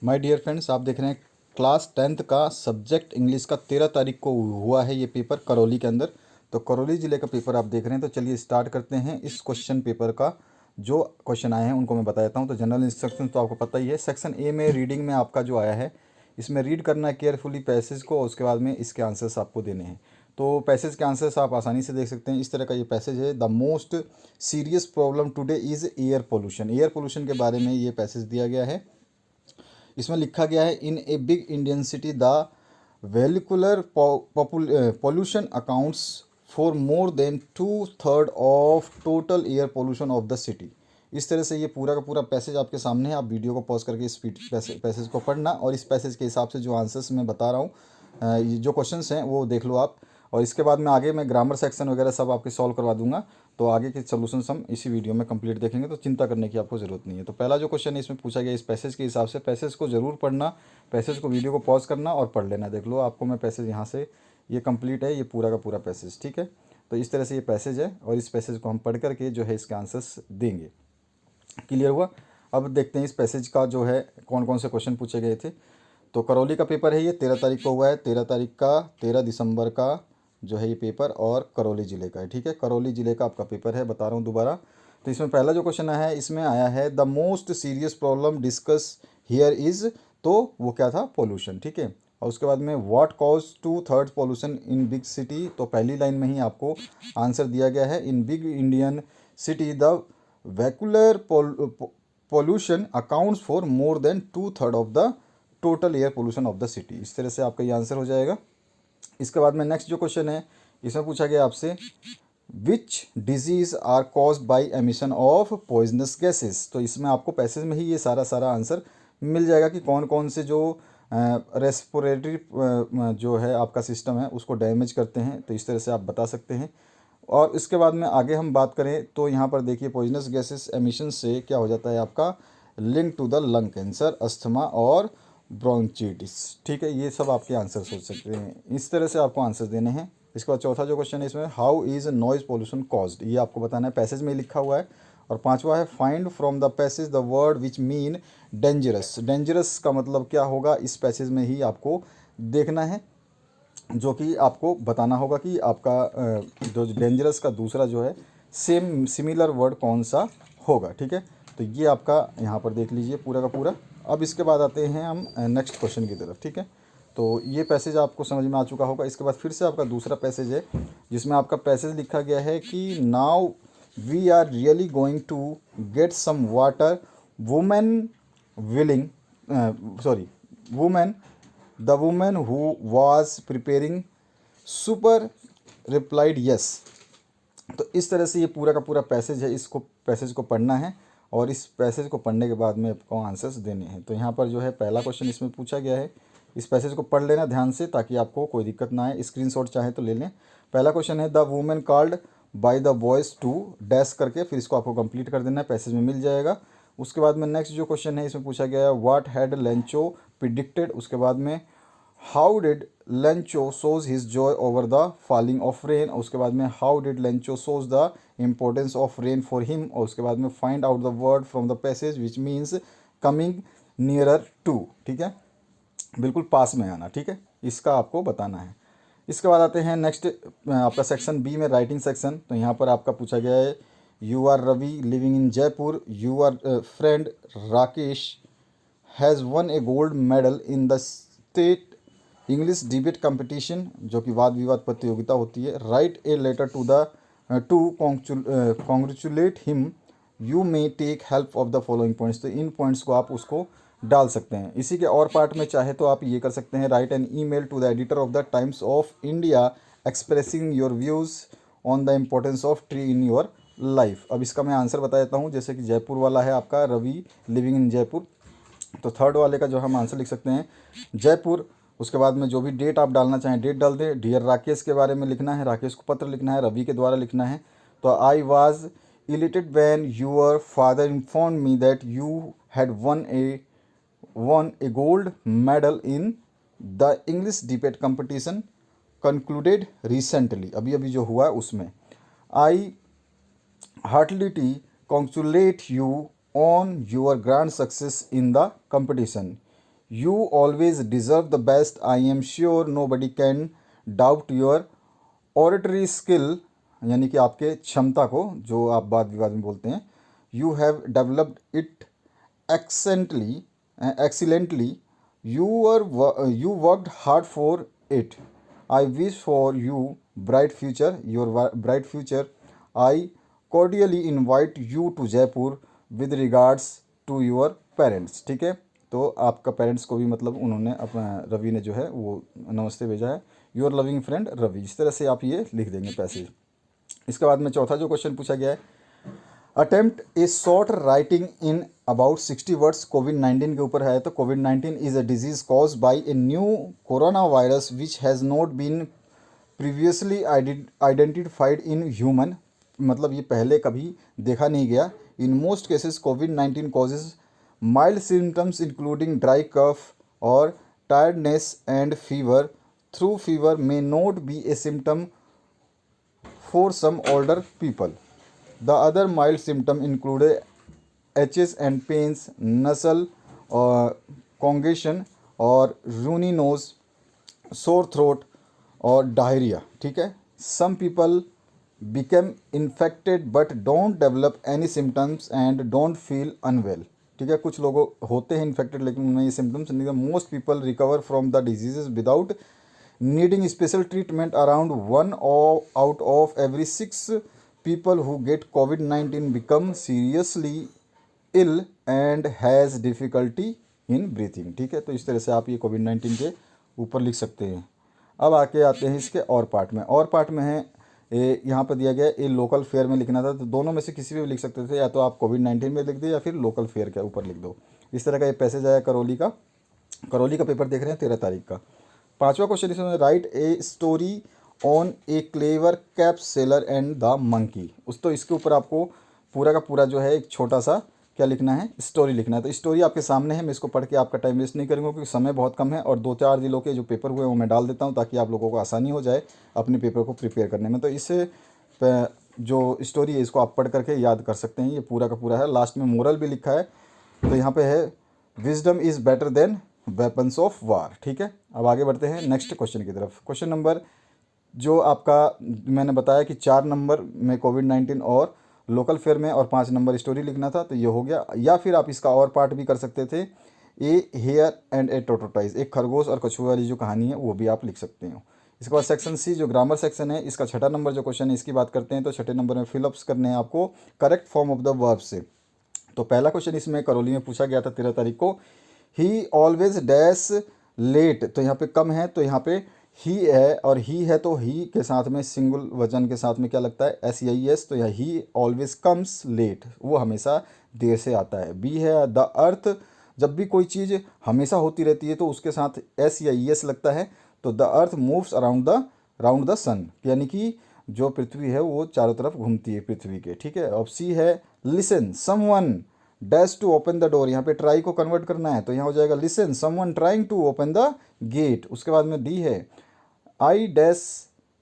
My dear friends, आप देख रहे हैं क्लास 10th का सब्जेक्ट इंग्लिश का 13 तारीख को हुआ है ये पेपर करौली के अंदर। तो करौली ज़िले का पेपर आप देख रहे हैं। तो चलिए स्टार्ट करते हैं इस क्वेश्चन पेपर का। जो क्वेश्चन आए हैं उनको मैं बता देता हूँ। तो जनरल इंस्ट्रक्शन तो आपको पता ही है। सेक्शन ए में रीडिंग में आपका जो आया है, इसमें रीड करना है केयरफुली पैसेज को, और उसके बाद में इसके आंसर्स आपको देने हैं। तो पैसेज के आंसर्स आप आसानी से देख सकते हैं। इस तरह का ये पैसेज है। The most serious problem today is air pollution. Air pollution के बारे में ये पैसेज दिया गया है। इसमें लिखा गया है, in a big Indian city the vehicular pollution accounts for more than 2/3 of total air pollution of the city. इस तरह से ये पूरा का पूरा पैसेज आपके सामने है। आप वीडियो को पॉज करके इस पैसेज को पढ़ना, और इस पैसेज के हिसाब से जो आंसर्स मैं बता रहा हूँ, ये जो क्वेश्चंस हैं वो देख लो आप। और इसके बाद में आगे मैं ग्रामर सेक्शन वगैरह सब आपके सॉल्व करवा दूंगा। तो आगे के सॉल्यूशंस हम इसी वीडियो में कंप्लीट देखेंगे, तो चिंता करने की आपको ज़रूरत नहीं है। तो पहला जो क्वेश्चन है इसमें पूछा गया इस पैसेज के हिसाब से। पैसेज को ज़रूर पढ़ना, पैसेज को वीडियो को पॉज करना और पढ़ लेना। देख लो आपको मैं पैसेज यहाँ से, ये कंप्लीट है ये पूरा का पूरा पैसेज, ठीक है। तो इस तरह से ये पैसेज है, और इस पैसेज को हम पढ़ करके जो है इसके आंसर्स देंगे। क्लियर हुआ। अब देखते हैं इस पैसेज का जो है कौन कौन से क्वेश्चन पूछे गए थे। तो करौली का पेपर है ये, 13 तारीख को हुआ है। 13 तारीख का, 13 दिसंबर का जो है ये पेपर, और करौली ज़िले का है, ठीक है। करौली ज़िले का आपका पेपर है, बता रहा हूँ दोबारा। तो इसमें पहला जो क्वेश्चन है इसमें आया है, the most serious problem discuss here is, तो वो क्या था, पोल्यूशन, ठीक है। और उसके बाद में what cause 2/3 pollution in big city. तो पहली लाइन में ही आपको आंसर दिया गया है, in big Indian city the vehicular pollution accounts for more than 2/3 of the total air pollution of the city. इस तरह से आपका ये आंसर हो जाएगा। इसके बाद में नेक्स्ट जो क्वेश्चन है इसमें पूछा गया आपसे, which disease are caused by emission of poisonous gases. तो इसमें आपको पैसेज में ही ये सारा सारा आंसर मिल जाएगा कि कौन कौन से जो रेस्पिरेटरी जो है आपका सिस्टम है उसको डैमेज करते हैं। तो इस तरह से आप बता सकते हैं। और इसके बाद में आगे हम बात करें तो यहाँ पर देखिए, पॉइजनस गैसेस एमिशन से क्या हो जाता है आपका, link to the lung cancer, asthma और ब्रोंचिटिस, ठीक है। ये सब आपके आंसर्स हो सकते हैं। इस तरह से आपको आंसर देने हैं। इसके बाद चौथा जो क्वेश्चन है इसमें, how is noise pollution caused, ये आपको बताना है, पैसेज में लिखा हुआ है। और पांचवा है, find from the passage the word which mean dangerous. Dangerous का मतलब क्या होगा, इस पैसेज में ही आपको देखना है, जो कि आपको बताना होगा कि आपका जो डेंजरस का दूसरा जो है सेम सिमिलर वर्ड कौन सा होगा, ठीक है। तो ये आपका यहाँ पर देख लीजिए पूरा का पूरा। अब इसके बाद आते हैं हम नेक्स्ट क्वेश्चन की तरफ, ठीक है। तो ये पैसेज आपको समझ में आ चुका होगा। इसके बाद फिर से आपका दूसरा पैसेज है, जिसमें आपका पैसेज लिखा गया है कि now we are really going to get some water, women willing, sorry, women, the women who was preparing super replied yes. तो इस तरह से ये पूरा का पूरा पैसेज है, इसको पैसेज को पढ़ना है, और इस पैसेज को पढ़ने के बाद में आपको आंसर्स देने हैं। तो यहाँ पर जो है पहला क्वेश्चन इसमें पूछा गया है, इस पैसेज को पढ़ लेना ध्यान से ताकि आपको कोई दिक्कत ना आए। स्क्रीनशॉट चाहे तो ले लें। पहला क्वेश्चन है, the women called by the boys to dash करके, फिर इसको आपको कंप्लीट कर देना है, पैसेज में मिल जाएगा। उसके बाद में नेक्स्ट जो क्वेश्चन है इसमें पूछा गया है, व्हाट हैड लेंचो प्रिडिक्टेड। उसके बाद में how did Lencho show his joy over the falling of rain. और उसके बाद में how did Lencho show the importance of rain for him. और उसके बाद में find out the word from the passage which means coming nearer to, ठीक है, बिल्कुल पास में आना, ठीक है, इसका आपको बताना है। इसके बाद आते हैं नेक्स्ट आपका सेक्शन बी में, राइटिंग सेक्शन। तो यहाँ पर आपका पूछा गया है, you are Ravi living in Jaipur, you are friend Rakesh has won a gold medal in the state English debate competition, जो कि वाद विवाद प्रतियोगिता होती है। Write a letter to the to congratulate him, you may take help of the following points. तो इन points को आप उसको डाल सकते हैं। इसी के और पार्ट में चाहे तो आप ये कर सकते हैं, write an email to the editor of the Times of India expressing your views on the importance of tree in your life. अब इसका मैं आंसर बता देता हूँ। जैसे कि जयपुर वाला है आपका, रवि लिविंग इन जयपुर, तो थर्ड वाले का जो हम आंसर लिख सकते हैं जयपुर। उसके बाद में जो भी डेट आप डालना चाहें डेट डाल दें। डियर राकेश के बारे में लिखना है, राकेश को पत्र लिखना है, रवि के द्वारा लिखना है। तो I was elated when your father inform me that you had won a gold medal in the English debate competition concluded recently। अभी अभी जो हुआ उसमें, I heartily congratulate you on your grand success in the competition. You always deserve the best, I am sure nobody can doubt your oratory skill, यानी कि आपके क्षमता को जो आप वाद विवाद में बोलते हैं। You have developed it excellently, you worked hard for it. I wish for you bright future, bright future. I cordially invite you to Jaipur with regards to your parents. ठीक है, तो आपका पेरेंट्स को भी मतलब उन्होंने अपना रवि ने जो है वो नमस्ते भेजा है। योर लविंग फ्रेंड रवि, इस तरह से आप ये लिख देंगे पैसेज। इसके बाद में चौथा जो क्वेश्चन पूछा गया है, attempt a short writing in about 60 words. कोविड-19 के ऊपर है, तो कोविड-19 is a disease cause by a new corona virus which has not been previously identified in human, मतलब ये पहले कभी देखा नहीं गया। इन मोस्ट केसेस कोविड-19 causes mild symptoms including dry cough और tiredness and fever. Through fever may not be a symptom for some older people. The other mild symptoms include itches and pains, nasal congestion और runny nose, sore throat और diarrhea। ठीक है, some people become infected but don't develop any symptoms and don't feel unwell। ठीक है, कुछ लोग होते हैं इन्फेक्टेड लेकिन उन्हें ये सिम्टम्स नहीं। Most people recover from the diseases without needing special treatment। Around 1 out of every 6 people who get COVID-19 become seriously ill and has difficulty in breathing। ठीक है, तो इस तरह से आप ये कोविड-19 के ऊपर लिख सकते हैं। अब आके आते हैं इसके और पार्ट में। और पार्ट में है यहाँ पर दिया गया ये लोकल फेयर में लिखना था, तो दोनों में से किसी भी लिख सकते थे, या तो आप कोविड-19 में लिख दो या फिर लोकल फेयर के ऊपर लिख दो। इस तरह का ये पैसेज आया करौली का। करौली का पेपर देख रहे हैं 13 तारीख का। पांचवा क्वेश्चन इसमें, right a story on A clever cap seller and the monkey. तो इसके ऊपर आपको पूरा का पूरा जो है एक छोटा सा क्या लिखना है, स्टोरी लिखना है। तो स्टोरी आपके सामने है, मैं इसको पढ़ के आपका टाइम वेस्ट नहीं करूँगा क्योंकि समय बहुत कम है, और 2-4 जिलों के जो पेपर हुए वो मैं डाल देता हूँ ताकि आप लोगों को आसानी हो जाए अपने पेपर को प्रिपेयर करने में। तो इससे जो स्टोरी है इसको आप पढ़ करके याद कर सकते हैं। ये पूरा का पूरा है, लास्ट में मोरल भी लिखा है। तो यहाँ पे है wisdom is better than weapons of war. ठीक है, अब आगे बढ़ते हैं नेक्स्ट क्वेश्चन की तरफ। क्वेश्चन नंबर जो आपका मैंने बताया कि 4 नंबर में कोविड-19 और लोकल फेयर में और 5 नंबर स्टोरी लिखना था, तो ये हो गया। या फिर आप इसका और पार्ट भी कर सकते थे, ए हेयर एंड ए टोटोटाइज, एक खरगोश और कछुए वाली जो कहानी है वो भी आप लिख सकते हो। इसके बाद सेक्शन सी जो ग्रामर सेक्शन है, इसका 6ठा नंबर जो क्वेश्चन है इसकी बात करते हैं। तो 6ठे नंबर में फिलअप्स करने हैं आपको correct form of the verb से। तो पहला क्वेश्चन इसमें करौली में पूछा गया था 13 तारीख को, ही ऑलवेज डैश लेट। तो यहाँ पे कम है, तो यहाँ पे ही है, और ही है तो ही के साथ में सिंगल वजन के साथ में क्या लगता है, SEIS। तो यह ही ऑलवेज कम्स लेट, वो हमेशा देर से आता है। बी है द अर्थ, जब भी कोई चीज़ हमेशा होती रहती है तो उसके साथ SEIS लगता है। तो the earth moves round the sun, यानी कि जो पृथ्वी है वो चारों तरफ घूमती है पृथ्वी के। ठीक है, अब सी है listen someone dash to open the door, यहाँ पे ट्राई को कन्वर्ट करना है तो यहाँ हो जाएगा listen someone trying to open the gate. उसके बाद में डी है I dash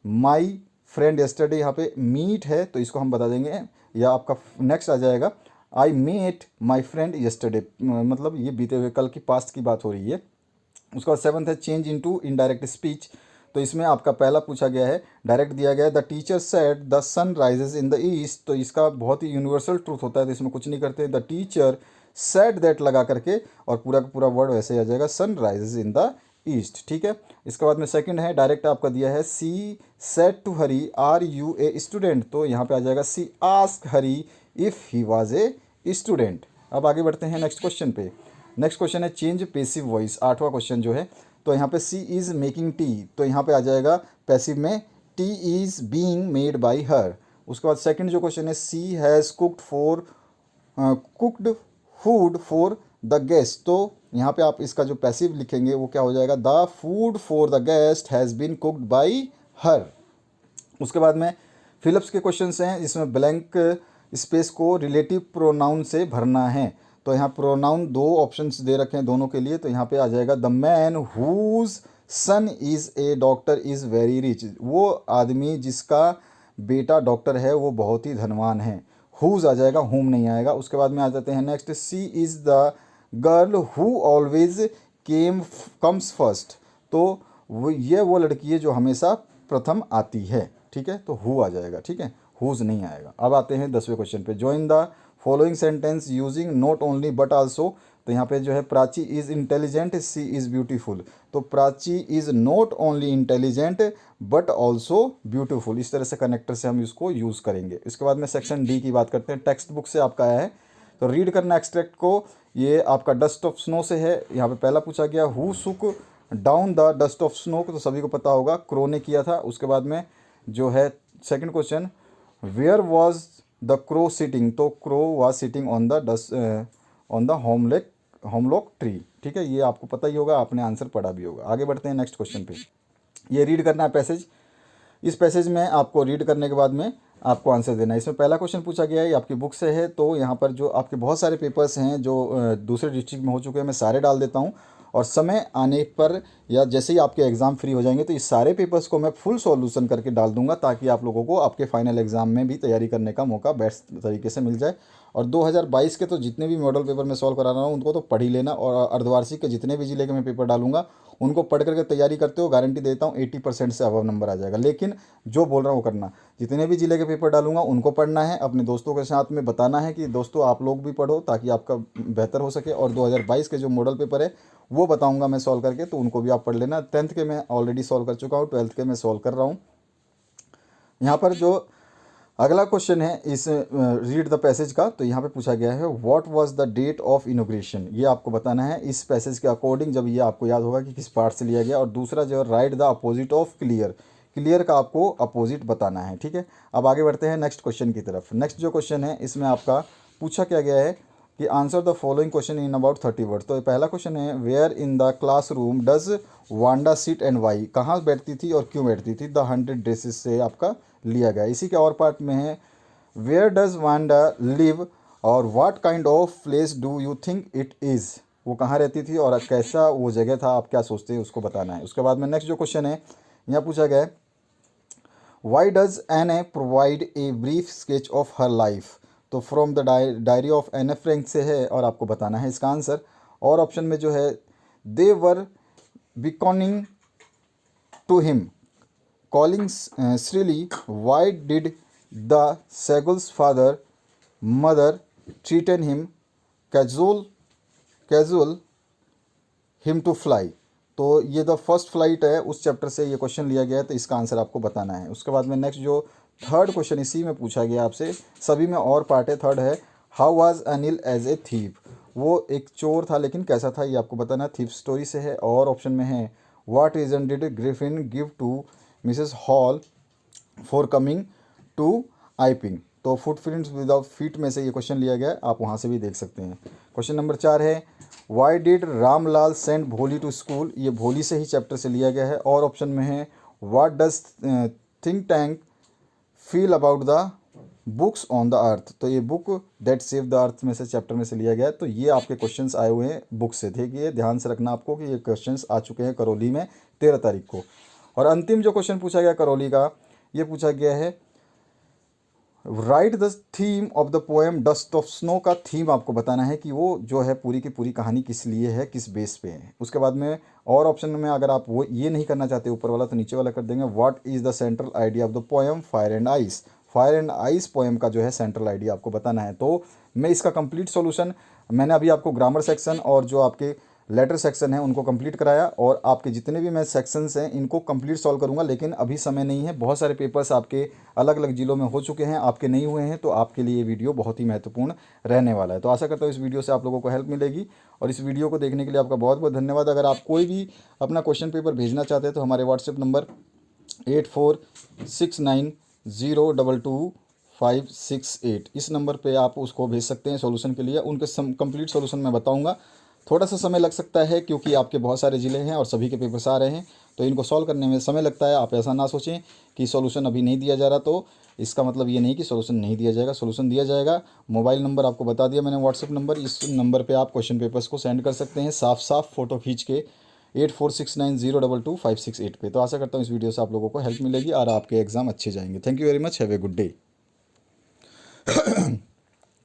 my friend yesterday, यहाँ पे मीट है तो इसको हम बता देंगे, या आपका नेक्स्ट आ जाएगा I met my friend yesterday, मतलब ये बीते हुए कल की पास्ट की बात हो रही है। उसके बाद 7th है चेंज इनटू इनडायरेक्ट स्पीच। तो इसमें आपका पहला पूछा गया है, डायरेक्ट दिया गया है the teacher said the sun rises in the east. तो इसका बहुत ही यूनिवर्सल ट्रूथ होता है तो इसमें कुछ नहीं करते, द टीचर सेड दैट लगा करके और पूरा का पूरा वर्ड वैसे ही आ जाएगा sun rises in the east. ठीक है, इसके बाद में सेकंड है डायरेक्ट आपका दिया है she said to Hari are you a student. तो यहाँ पे आ जाएगा she ask Hari if he was a student. अब आगे बढ़ते हैं नेक्स्ट क्वेश्चन पे। नेक्स्ट क्वेश्चन है चेंज पैसिव वॉइस, 8वां क्वेश्चन जो है। तो यहाँ पे सी इज़ मेकिंग टी, तो यहाँ पे आ जाएगा पैसिव में tea is being made by her. उसके बाद सेकंड जो क्वेश्चन है she has cooked food for the guest. तो यहाँ पे आप इसका जो पैसिव लिखेंगे वो क्या हो जाएगा, the food for the guest has been cooked by her. उसके बाद में फिलिप्स के क्वेश्चंस हैं, इसमें ब्लैंक स्पेस को रिलेटिव प्रोनाउन से भरना है। तो यहाँ प्रोनाउन 2 ऑप्शंस दे रखे हैं दोनों के लिए। तो यहाँ पे आ जाएगा the man whose son is a doctor is very rich, वो आदमी जिसका बेटा डॉक्टर है वो बहुत ही धनवान है। हुज आ जाएगा, हुम नहीं आएगा। उसके बाद में आ जाते हैं next, she is the girl who always comes first, तो वो लड़की है जो हमेशा प्रथम आती है, ठीक है, तो हु आ जाएगा, ठीक है, हुज नहीं आएगा। अब आते हैं 10वें क्वेश्चन पे। Join the following sentence using not only but also, तो यहाँ पे जो है Prachi is intelligent, she is beautiful, तो Prachi is not only intelligent but also beautiful, इस तरह से कनेक्टर से हम इसको यूज़ करेंगे। इसके बाद में सेक्शन डी की बात करते हैं। टेक्स्ट बुक से आपका आया है, तो रीड करना एक्सट्रैक्ट को। ये आपका डस्ट ऑफ स्नो से है। यहाँ पे पहला पूछा गया हु सुक down the dust of snow, तो सभी को पता होगा क्रो ने किया था। उसके बाद में जो है second question, where was the crow sitting, तो crow was sitting on the dust on the hemlock tree, ठीक है, ये आपको पता ही होगा, आपने आंसर पढ़ा भी होगा। आगे बढ़ते हैं नेक्स्ट क्वेश्चन पे। ये रीड करना है पैसेज। इस पैसेज में आपको रीड करने के बाद में आपको आंसर देना है। इसमें पहला क्वेश्चन पूछा गया है, ये आपकी बुक से है, तो यहाँ पर जो आपके बहुत सारे पेपर्स हैं जो दूसरे डिस्ट्रिक्ट में हो चुके हैं, मैं सारे डाल देता हूँ, और समय आने पर या जैसे ही आपके एग्ज़ाम फ्री हो जाएंगे तो इस सारे पेपर्स को मैं फुल सॉल्यूशन करके डाल दूंगा, ताकि आप लोगों को आपके फाइनल एग्ज़ाम में भी तैयारी करने का मौका बेस्ट तरीके से मिल जाए। और 2022 के तो जितने भी मॉडल पेपर मैं सॉल्व करा रहा हूँ उनको तो पढ़ ही लेना, और अर्धवार्षिक के जितने भी जिले के मैं पेपर डालूंगा उनको पढ़ करके तैयारी करते हो, गारंटी देता हूँ 80% से अबव नंबर आ जाएगा। लेकिन जो बोल रहा हूँ वो करना, जितने भी जिले के पेपर डालूंगा उनको पढ़ना है, अपने दोस्तों के साथ में बताना है कि दोस्तों आप लोग भी पढ़ो ताकि आपका बेहतर हो सके। और 2022 के जो मॉडल पेपर है वो बताऊंगा मैं सॉल्व करके, तो उनको भी आप पढ़ लेना। 10th के मैं ऑलरेडी सॉल्व कर चुका हूँ, 12th के मैं सॉल्व कर रहा हूँ। यहाँ पर जो अगला क्वेश्चन है इस रीड द पैसेज का, तो यहाँ पे पूछा गया है what was the date of inauguration, ये आपको बताना है इस पैसेज के अकॉर्डिंग, जब ये आपको याद होगा कि किस पार्ट से लिया गया। और दूसरा जो right the opposite of clear, clear का आपको अपोजिट बताना है, ठीक है। अब आगे बढ़ते हैं नेक्स्ट क्वेश्चन की तरफ। नेक्स्ट जो क्वेश्चन है इसमें आपका पूछा क्या गया है कि answer the following question in about 30 word. तो पहला क्वेश्चन है where in the classroom does Wanda sit and why, कहाँ बैठती थी और क्यों बैठती थी, द 100 ड्रेसेस से आपका लिया गया। इसी के और पार्ट में है वेयर डज वांडा लिव और what kind of place do you think it is, वो कहाँ रहती थी और कैसा वो जगह था, आप क्या सोचते हैं उसको बताना है। उसके बाद में नेक्स्ट जो क्वेश्चन है यहाँ पूछा गया है why does Anne provide a brief sketch of her life, तो from the diary of Anne Frank से है और आपको बताना है इसका आंसर। और ऑप्शन में जो है they were beckoning to him calling shrilly, why did the seagull's father mother treated him cajole him to fly, तो ये द फर्स्ट फ्लाइट है उस चैप्टर से ये क्वेश्चन लिया गया है, तो इसका आंसर आपको बताना है। उसके बाद में नेक्स्ट जो थर्ड क्वेश्चन इसी में पूछा गया आपसे, सभी में और पार्ट है। थर्ड है how was Anil as a thief, वो एक चोर था लेकिन कैसा था ये आपको बताना, थीप स्टोरी से है। और ऑप्शन में है what reason did Griffin give to Mrs Hall for coming to Iping, तो फुटप्रिंट्स विदाउट फीट में से ये क्वेश्चन लिया गया है, आप वहाँ से भी देख सकते हैं। क्वेश्चन नंबर 4 है वाई डिड रामलाल सेंड भोली टू स्कूल, ये भोली से ही चैप्टर से लिया गया है। और ऑप्शन में है what does think tank feel about the books on the earth, तो ये book that save the earth में से चैप्टर में से लिया गया है। तो ये आपके क्वेश्चंस आए हुए हैं बुक से, देखिए ध्यान से रखना आपको कि ये क्वेश्चंस आ चुके हैं करौली में 13 तारीख को। और अंतिम जो क्वेश्चन पूछा गया करौली का, ये पूछा गया है right the theme of the poem dust of snow, का थीम आपको बताना है कि वो जो है पूरी की पूरी कहानी किस लिए है, किस बेस पे है। उसके बाद में और ऑप्शन में अगर आप वो ये नहीं करना चाहते ऊपर वाला तो नीचे वाला कर देंगे what is the central idea of the poem fire and ice, fire and ice poem का जो है सेंट्रल आइडिया आपको बताना है। तो मैं इसका कंप्लीट सॉल्यूशन मैंने अभी आपको ग्रामर सेक्शन और जो आपके लेटर सेक्शन है उनको कंप्लीट कराया, और आपके जितने भी मैं सेक्शंस हैं इनको कंप्लीट सॉल्व करूंगा, लेकिन अभी समय नहीं है। बहुत सारे पेपर्स आपके अलग अलग जिलों में हो चुके हैं, आपके नहीं हुए हैं, तो आपके लिए ये वीडियो बहुत ही महत्वपूर्ण रहने वाला है। तो आशा करता हूँ इस वीडियो से आप लोगों को हेल्प मिलेगी, और इस वीडियो को देखने के लिए आपका बहुत बहुत धन्यवाद। अगर आप कोई भी अपना क्वेश्चन पेपर भेजना चाहते हैं तो हमारे व्हाट्सएप नंबर 8469022568 इस नंबर पे आप उसको भेज सकते हैं सॉल्यूशन के लिए। उनके कंप्लीट सॉल्यूशन मैं बताऊंगा, थोड़ा सा समय लग सकता है क्योंकि आपके बहुत सारे ज़िले हैं और सभी के पेपर्स आ रहे हैं, तो इनको सॉल्व करने में समय लगता है। आप ऐसा ना सोचें कि सॉल्यूशन अभी नहीं दिया जा रहा, तो इसका मतलब ये नहीं कि सॉल्यूशन नहीं दिया जाएगा, सॉल्यूशन दिया जाएगा। मोबाइल नंबर आपको बता दिया मैंने, व्हाट्सएप नंबर, इस नंबर पे आप क्वेश्चन पेपर्स को सेंड कर सकते हैं साफ साफ फ़ोटो खींच के 8469022568 पे। तो आशा करता हूँ इस वीडियो से आप लोगों को हेल्प मिलेगी और आपके एग्ज़ाम अच्छे जाएंगे। Thank you very much, have a good day.